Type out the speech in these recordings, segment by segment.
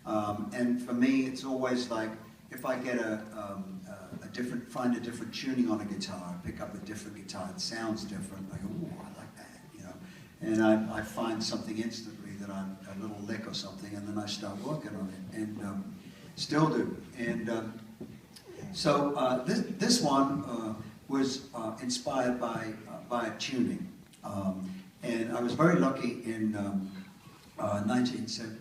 And for me, it's always like, if I get find a different tuning on a guitar, pick up a different guitar, it sounds different, I go, ooh, I like that, you know. And I find something instantly that I'm a little lick or something, and then I start working on it, and still do. And so this one was inspired by a tuning. And I was very lucky in 1970.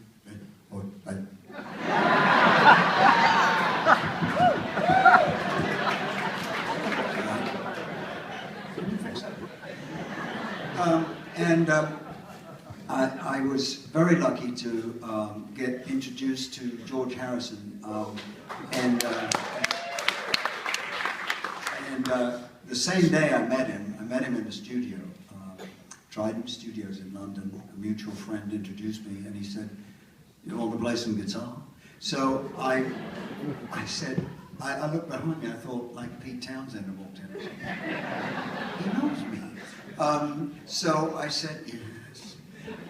I was very lucky to get introduced to George Harrison, and the same day I met him in the studio, Trident Studios in London. A mutual friend introduced me, and he said, "You want to play some guitar?" So I said, I looked behind me, I thought, like Pete Townsend had walked in. He knows me. So I said, yes.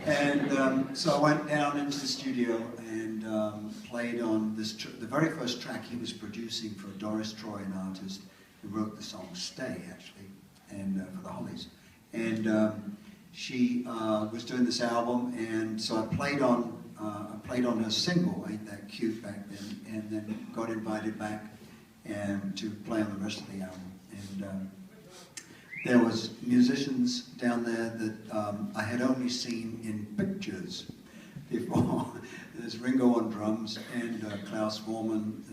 And so I went down into the studio and played on this, the very first track he was producing for Doris Troy, an artist who wrote the song Stay, actually, and for the Hollies. And she was doing this album, and so I played on her single, Ain't That Cute, back then, and then got invited back and to play on the rest of the album. And there was musicians down there that I had only seen in pictures before. There's Ringo on drums, and Klaus Voormann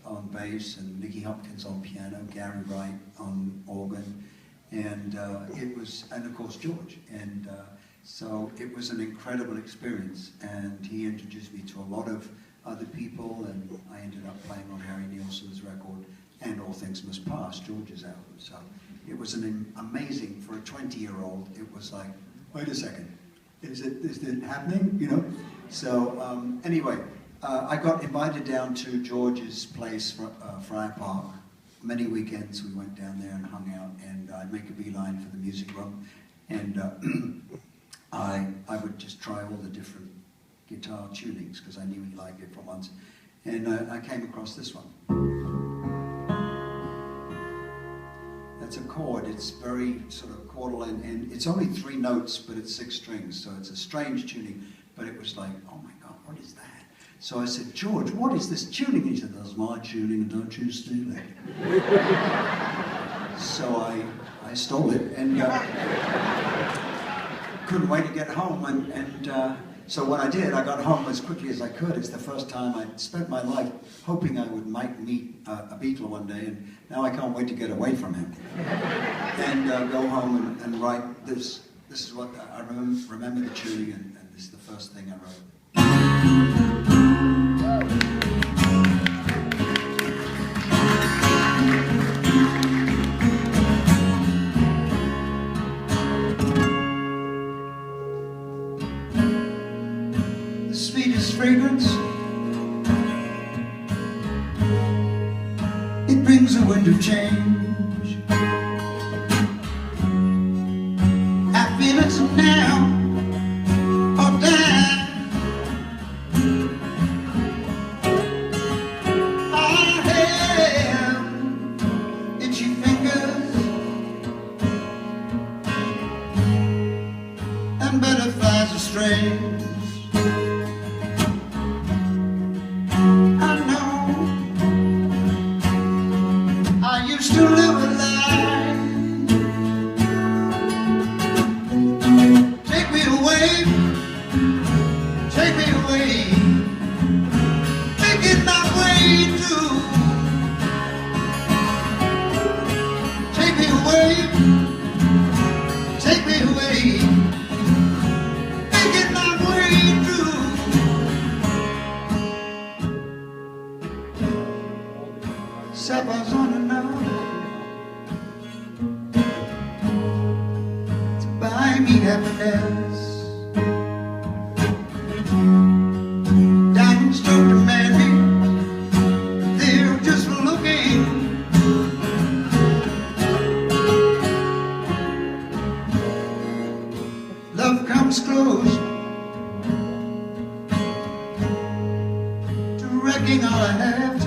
on bass, and Nicky Hopkins on piano, Gary Wright on organ, and and of course George. And so it was an incredible experience, and he introduced me to a lot of other people, and I ended up playing on Harry Nilsson's record and All Things Must Pass, George's album. So it was an amazing, for a 20-year-old, it was like, wait a second, is it happening, you know? So anyway, I got invited down to George's place, Friar Park. Many weekends we went down there and hung out, and I'd make a beeline for the music room, and I would just try all the different guitar tunings, because I knew he liked it for once. And I came across this one. That's a chord. It's very sort of chordal, and it's only 3 notes, but it's 6 strings, so it's a strange tuning. But it was like, oh my God, what is that? So I said, George, what is this tuning? He said, that's my tuning, and don't you steal it. So I stole it, and couldn't wait to get home, and so what I did, I got home as quickly as I could. It's the first time I'd spent my life hoping I might meet a Beatle one day, and now I can't wait to get away from him. And go home and write this. This is what I remember the tuning, and this is the first thing I wrote. Sweetest fragrance, it brings a wind of change. I feel it now or then. I have itchy fingers and butterflies are strange. To live a lie. Take me away, making my way through. Take me away, making my way through. Suppers on a note buy me happiness. Diamonds don't demand me, they're just looking. Love comes close, working all I have